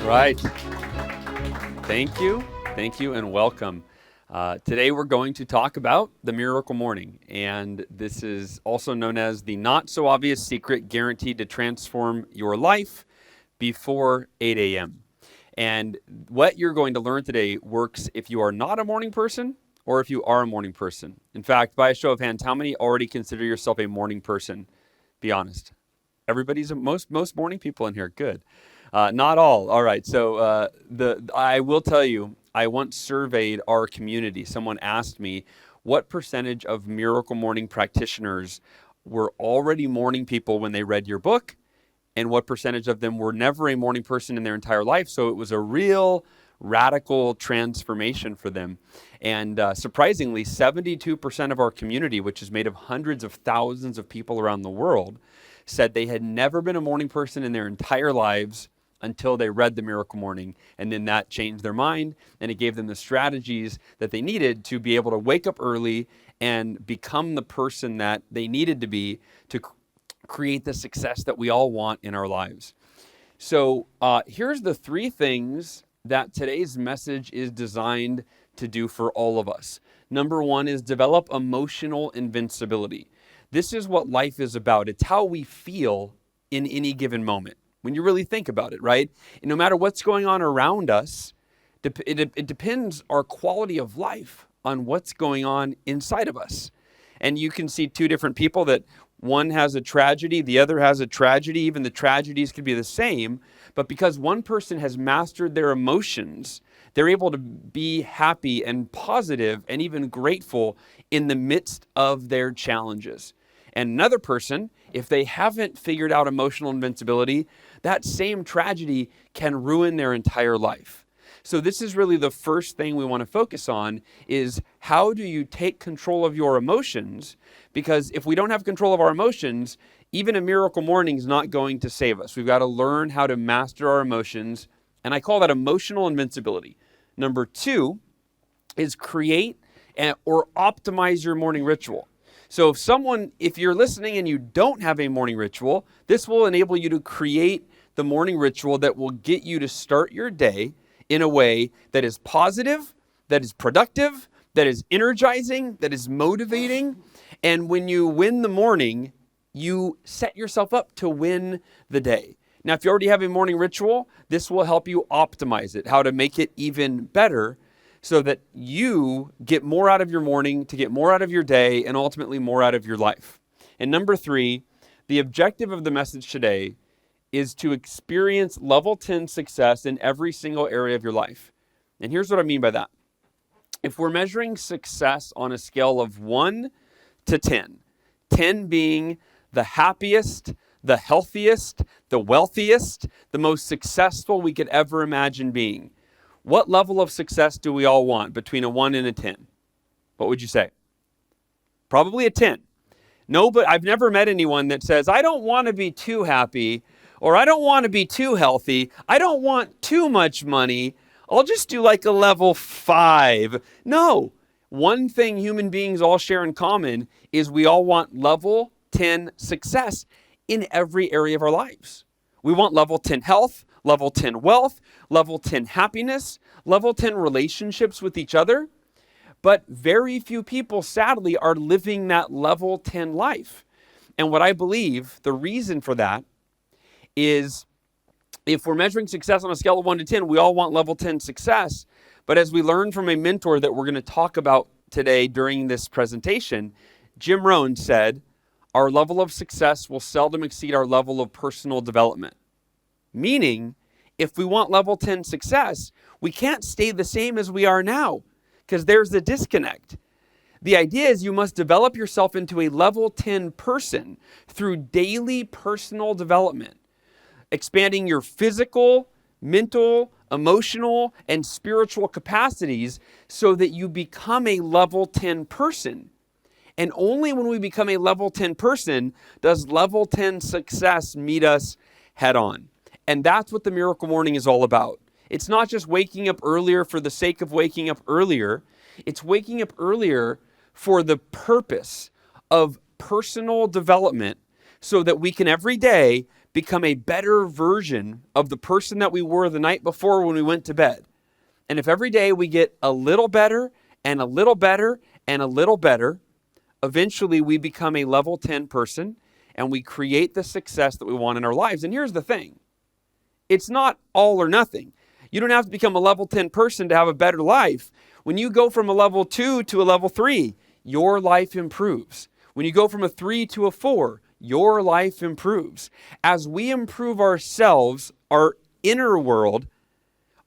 Right. Thank you, and welcome. Today we're going to talk about the miracle morning, and this is also known as the not so obvious secret guaranteed to transform your life before 8 a.m. And what you're going to learn today works if you are not a morning person or if you are a morning person. In fact, by a show of hands, how many already consider yourself a morning person? Be honest. Everybody's most morning people in here. Good. Not all. All right. So I will tell you, I once surveyed our community. Someone asked me what percentage of Miracle Morning practitioners were already morning people when they read your book, and what percentage of them were never a morning person in their entire life. So it was a real radical transformation for them. And surprisingly, 72% of our community, which is made of hundreds of thousands of people around the world, said they had never been a morning person in their entire lives until they read the Miracle Morning. And then that changed their mind, and it gave them the strategies that they needed to be able to wake up early and become the person that they needed to be to create the success that we all want in our lives. So here's the three things that today's message is designed to do for all of us. Number one is develop emotional invincibility. This is what life is about. It's how we feel in any given moment. When you really think about it, right? And no matter what's going on around us, it depends our quality of life on what's going on inside of us. And you can see two different people that one has a tragedy, the other has a tragedy. Even the tragedies could be the same. But because one person has mastered their emotions, they're able to be happy and positive and even grateful in the midst of their challenges. And another person, if they haven't figured out emotional invincibility, that same tragedy can ruin their entire life. So this is really the first thing we want to focus on is how do you take control of your emotions? Because if we don't have control of our emotions, even a miracle morning is not going to save us. We've got to learn how to master our emotions. And I call that emotional invincibility. Number two is create or optimize your morning ritual. So if you're listening and you don't have a morning ritual, this will enable you to create the morning ritual that will get you to start your day in a way that is positive, that is productive, that is energizing, that is motivating. And when you win the morning, you set yourself up to win the day. Now, if you already have a morning ritual, this will help you optimize it, how to make it even better so that you get more out of your morning, to get more out of your day, and ultimately more out of your life. And number three, the objective of the message today is to experience level 10 success in every single area of your life. And here's what I mean by that. If we're measuring success on a scale of 1 to 10, 10 being the happiest, the healthiest, the wealthiest, the most successful we could ever imagine being, what level of success do we all want between a 1 and a 10? What would you say? Probably a 10. No, but I've never met anyone that says, I don't want to be too happy, or I don't want to be too healthy. I don't want too much money. I'll just do like a level 5. No. One thing human beings all share in common is we all want level 10 success in every area of our lives. We want level 10 health, level 10 wealth, level 10 happiness, level 10 relationships with each other. But very few people, sadly, are living that level 10 life. And what I believe, the reason for that is if we're measuring success on a scale of 1 to 10, we all want level 10 success. But as we learned from a mentor that we're going to talk about today during this presentation, Jim Rohn said, our level of success will seldom exceed our level of personal development. Meaning, if we want level 10 success, we can't stay the same as we are now because there's the disconnect. The idea is you must develop yourself into a level 10 person through daily personal development, expanding your physical, mental, emotional, and spiritual capacities so that you become a level 10 person. And only when we become a level 10 person does level 10 success meet us head on. And that's what the Miracle Morning is all about. It's not just waking up earlier for the sake of waking up earlier. It's waking up earlier for the purpose of personal development so that we can every day become a better version of the person that we were the night before when we went to bed. And if every day we get a little better and a little better and a little better, eventually we become a level 10 person and we create the success that we want in our lives. And here's the thing. It's not all or nothing. You don't have to become a level 10 person to have a better life. When you go from a level 2 to a level 3, your life improves. When you go from a 3 to a 4, your life improves. As we improve ourselves, our inner world,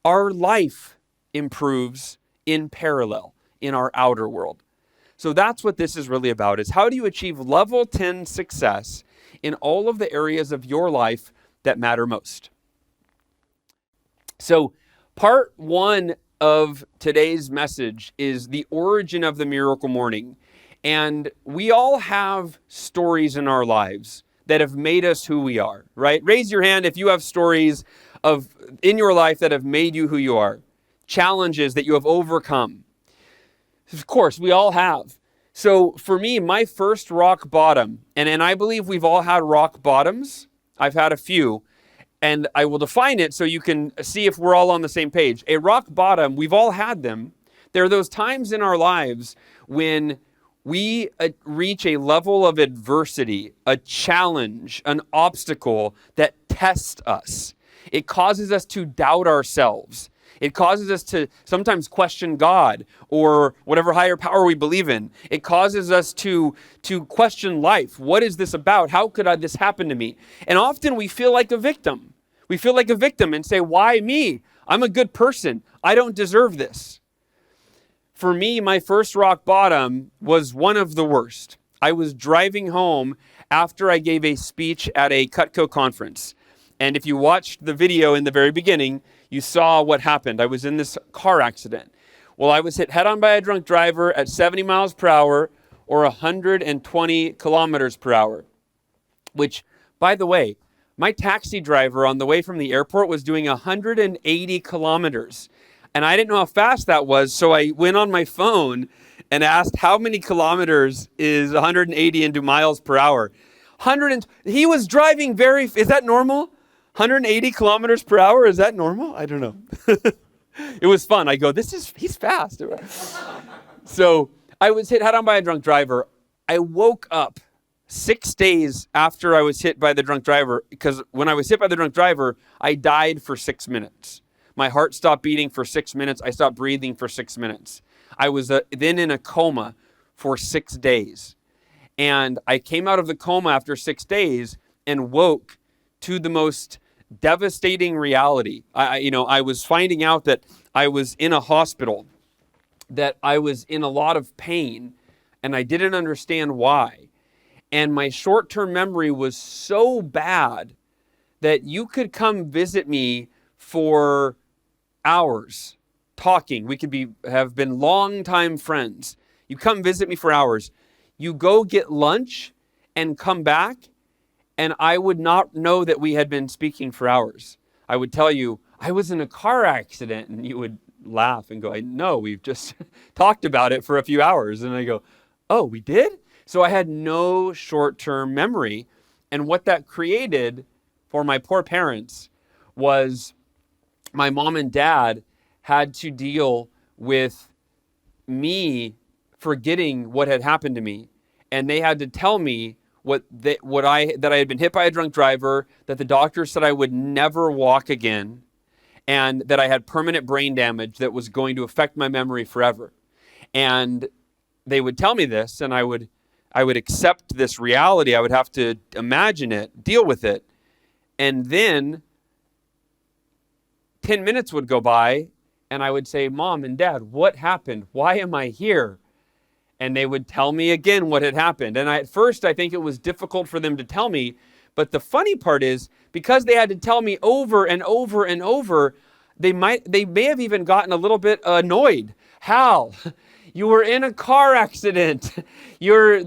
our life improves in parallel in our outer world. So that's what this is really about, is how do you achieve level 10 success in all of the areas of your life that matter most? So part 1 of today's message is the origin of the miracle morning. And we all have stories in our lives that have made us who we are, right? Raise your hand if you have stories in your life that have made you who you are. Challenges that you have overcome. Of course, we all have. So for me, my first rock bottom, and I believe we've all had rock bottoms. I've had a few, and I will define it so you can see if we're all on the same page. A rock bottom, we've all had them. There are those times in our lives when we reach a level of adversity, a challenge, an obstacle that tests us. It causes us to doubt ourselves. It causes us to sometimes question God or whatever higher power we believe in. It causes us to question life. What is this about? How could this happen to me? And often we feel like a victim. We feel like a victim and say, why me? I'm a good person. I don't deserve this. For me, my first rock bottom was one of the worst. I was driving home after I gave a speech at a Cutco conference. And if you watched the video in the very beginning, you saw what happened. I was in this car accident. Well, I was hit head-on by a drunk driver at 70 miles per hour or 120 kilometers per hour. Which, by the way, my taxi driver on the way from the airport was doing 180 kilometers. And I didn't know how fast that was, so I went on my phone and asked how many kilometers is 180 into miles per hour. He was driving is that normal? 180 kilometers per hour, is that normal? I don't know. It was fun. I go, he's fast. So I was hit head-on by a drunk driver. I woke up 6 days after I was hit by the drunk driver, because when I was hit by the drunk driver, I died for 6 minutes. My heart stopped beating for 6 minutes. I stopped breathing for 6 minutes. I was then in a coma for 6 days. And I came out of the coma after 6 days and woke to the most devastating reality. I was finding out that I was in a hospital, that I was in a lot of pain, and I didn't understand why. And my short-term memory was so bad that you could come visit me for hours talking. We could have been longtime friends. You come visit me for hours. You go get lunch and come back, and I would not know that we had been speaking for hours. I would tell you, I was in a car accident, and you would laugh and go, I know, we've just talked about it for a few hours. And I go, oh, we did? So I had no short-term memory. And what that created for my poor parents was my mom and dad had to deal with me forgetting what had happened to me. And they had to tell me that I had been hit by a drunk driver, that the doctor said I would never walk again, and that I had permanent brain damage that was going to affect my memory forever. And they would tell me this, and I would accept this reality. I would have to imagine it, deal with it. And then 10 minutes would go by, and I would say, Mom and Dad, what happened? Why am I here? And they would tell me again what had happened. And at first, I think it was difficult for them to tell me. But the funny part is, because they had to tell me over and over and over, they may have even gotten a little bit annoyed. Hal, you were in a car accident. So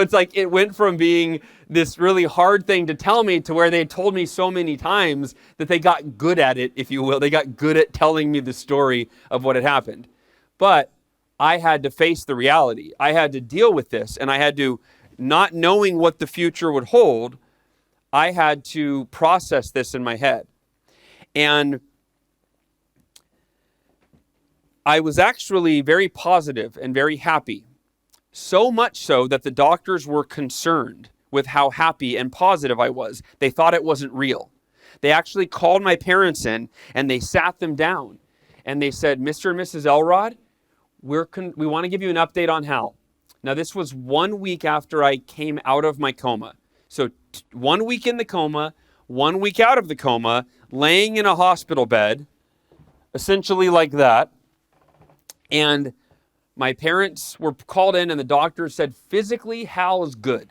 it's like it went from being this really hard thing to tell me to where they told me so many times that they got good at it, if you will. They got good at telling me the story of what had happened. But I had to face the reality. I had to deal with this, and I had to, not knowing what the future would hold, I had to process this in my head. And I was actually very positive and very happy. So much so that the doctors were concerned with how happy and positive I was. They thought it wasn't real. They actually called my parents in and they sat them down. And they said, Mr. and Mrs. Elrod, we want to give you an update on Hal. Now, this was 1 week after I came out of my coma. So 1 week in the coma, 1 week out of the coma, laying in a hospital bed, essentially like that. And my parents were called in and the doctor said, physically, Hal is good.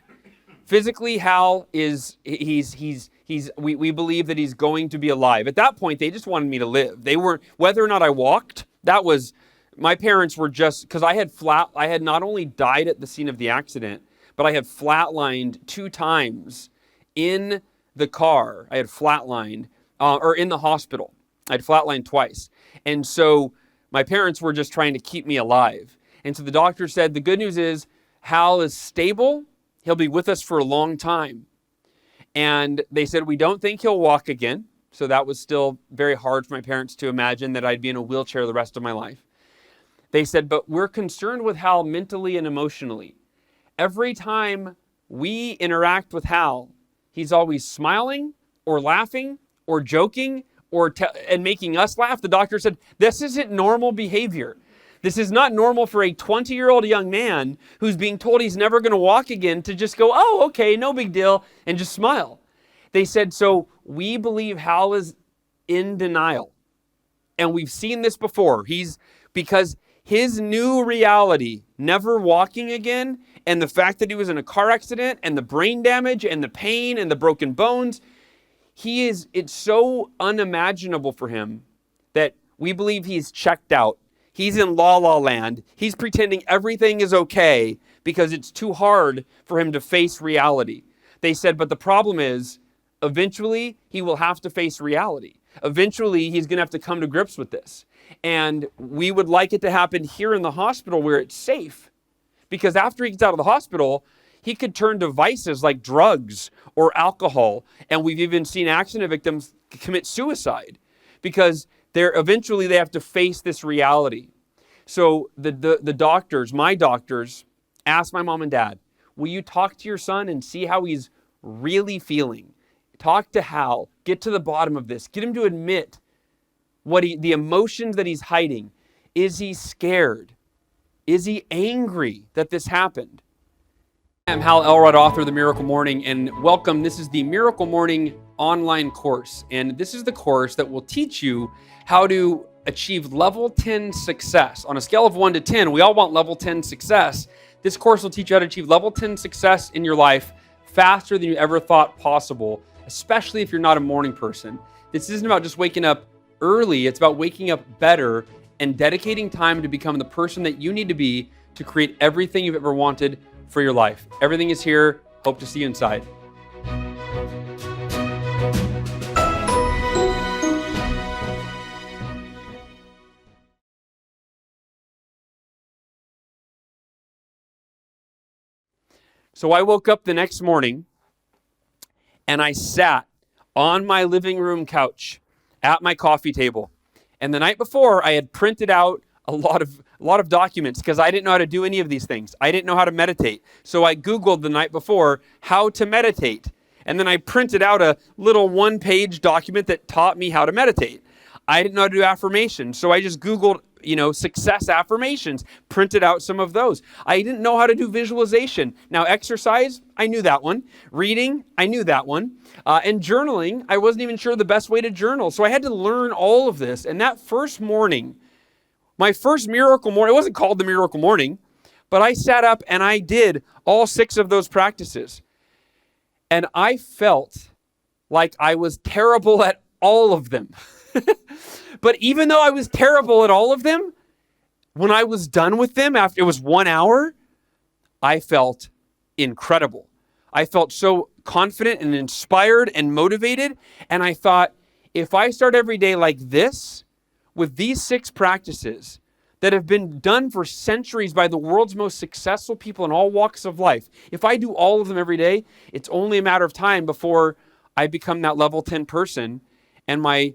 Physically, Hal is, we believe that he's going to be alive. At that point, they just wanted me to live. They weren't, whether or not I walked, that was, my parents were just, because I had not only died at the scene of the accident, but I had flatlined 2 times in the car. I had flatlined, or in the hospital. I had flatlined twice. And so my parents were just trying to keep me alive. And so the doctor said, the good news is Hal is stable. He'll be with us for a long time. And they said, we don't think he'll walk again. So that was still very hard for my parents to imagine that I'd be in a wheelchair the rest of my life. They said, but we're concerned with Hal mentally and emotionally. Every time we interact with Hal, he's always smiling or laughing or joking and making us laugh. The doctor said, this isn't normal behavior. This is not normal for a 20-year-old young man who's being told he's never going to walk again to just go, oh, okay, no big deal, and just smile. They said, so we believe Hal is in denial. And we've seen this before. Because his new reality, never walking again, and the fact that he was in a car accident, and the brain damage, and the pain, and the broken bones, it's so unimaginable for him that we believe he's checked out. He's in la la land. He's pretending everything is okay because it's too hard for him to face reality. They said, but the problem is, eventually he will have to face reality. Eventually he's going to have to come to grips with this. And we would like it to happen here in the hospital where it's safe. Because after he gets out of the hospital, he could turn to vices like drugs or alcohol. And we've even seen accident victims commit suicide because eventually they have to face this reality. So the doctors, my doctors, asked my mom and dad, will you talk to your son and see how he's really feeling? Talk to Hal. Get to the bottom of this. Get him to admit the emotions that he's hiding. Is he scared? Is he angry that this happened? I'm Hal Elrod, author of The Miracle Morning, and welcome. This is the Miracle Morning online course, and this is the course that will teach you how to achieve level 10 success. On a scale of 1 to 10, we all want level 10 success. This course will teach you how to achieve level 10 success in your life faster than you ever thought possible, especially if you're not a morning person. This isn't about just waking up early, it's about waking up better and dedicating time to become the person that you need to be to create everything you've ever wanted for your life. Everything is here. Hope to see you inside. So I woke up the next morning and I sat on my living room couch at my coffee table. And the night before, I had printed out a lot of documents because I didn't know how to do any of these things. I didn't know how to meditate. So I Googled the night before how to meditate. And then I printed out a little 1-page document that taught me how to meditate. I didn't know how to do affirmations. So I just Googled, success affirmations, printed out some of those. I didn't know how to do visualization. Now, exercise, I knew that one. Reading, I knew that one. And journaling, I wasn't even sure the best way to journal. So I had to learn all of this. And that first morning, my first miracle morning, it wasn't called the Miracle Morning, but I sat up and I did all 6 of those practices. And I felt like I was terrible at all of them. But even though I was terrible at all of them, when I was done with them after it was 1 hour, I felt incredible. I felt so confident and inspired and motivated. And I thought, if I start every day like this, with these 6 practices that have been done for centuries by the world's most successful people in all walks of life, if I do all of them every day, it's only a matter of time before I become that level 10 person, and my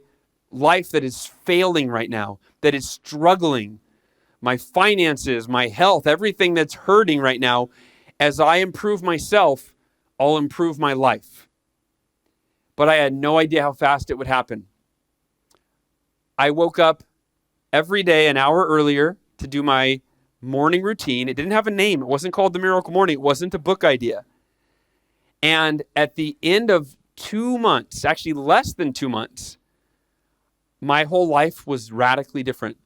life that is failing right now, that is struggling, my finances, my health, everything that's hurting right now, as I improve myself, I'll improve my life. But I had no idea how fast it would happen. I woke up every day an hour earlier to do my morning routine. It didn't have a name. It wasn't called the Miracle Morning. It wasn't a book idea. And at the end of 2 months, actually less than 2 months, my whole life was radically different.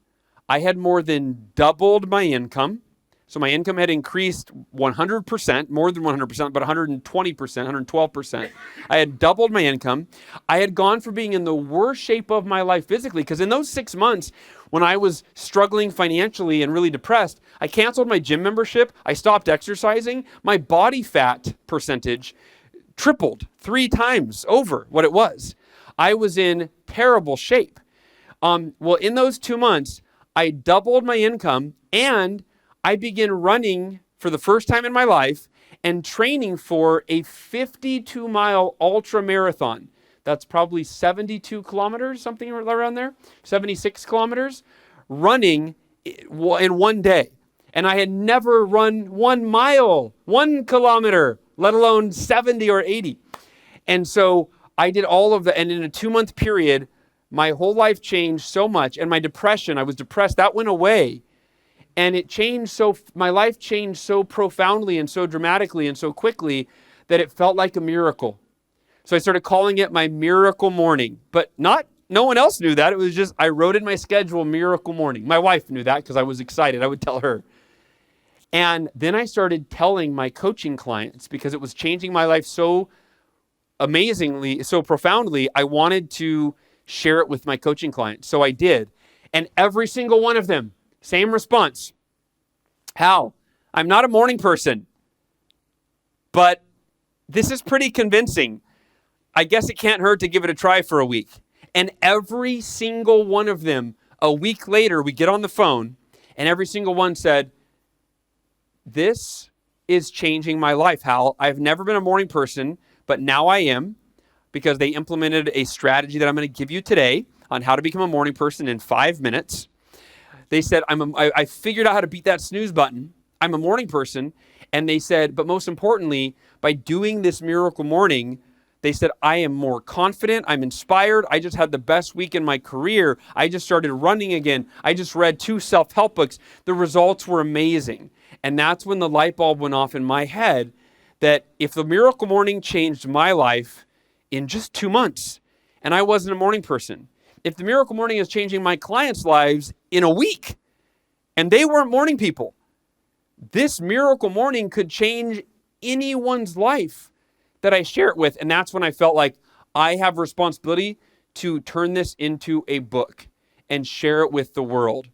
I had more than doubled my income. So my income had increased 100%, more than 100%, but 120%, 112%. I had doubled my income. I had gone from being in the worst shape of my life physically, because in those 6 months, when I was struggling financially and really depressed, I canceled my gym membership. I stopped exercising. My body fat percentage tripled 3 times over what it was. I was in terrible shape. Well, in those 2 months, I doubled my income, and I began running for the first time in my life and training for a 52-mile ultra marathon. That's probably 72 kilometers, something around there, 76 kilometers, running in one day. And I had never run 1 mile, 1 kilometer, let alone 70 or 80. And so I did all of that. And in a 2-month period, my whole life changed so much. And my depression, I was depressed, that went away. And it changed my life changed so profoundly and so dramatically and so quickly that it felt like a miracle. So I started calling it my miracle morning, but no one else knew that. It was just, I wrote in my schedule, miracle morning. My wife knew that because I was excited. I would tell her. And then I started telling my coaching clients, because it was changing my life so amazingly, so profoundly. I wanted to share it with my coaching clients. So I did. And every single one of them, same response. Hal, I'm not a morning person, but this is pretty convincing. I guess it can't hurt to give it a try for a week. And every single one of them, a week later, we get on the phone, and every single one said, this is changing my life, Hal. I've never been a morning person, but now I am, because they implemented a strategy that I'm going to give you today on how to become a morning person in 5 minutes. They said, I figured out how to beat that snooze button. I'm a morning person. And they said, but most importantly, by doing this miracle morning, they said, I am more confident. I'm inspired. I just had the best week in my career. I just started running again. I just read 2 self-help books. The results were amazing. And that's when the light bulb went off in my head that if the miracle morning changed my life in just 2 months, and I wasn't a morning person, if the miracle morning is changing my clients' lives in a week, and they weren't morning people, this miracle morning could change anyone's life that I share it with. And that's when I felt like I have responsibility to turn this into a book and share it with the world.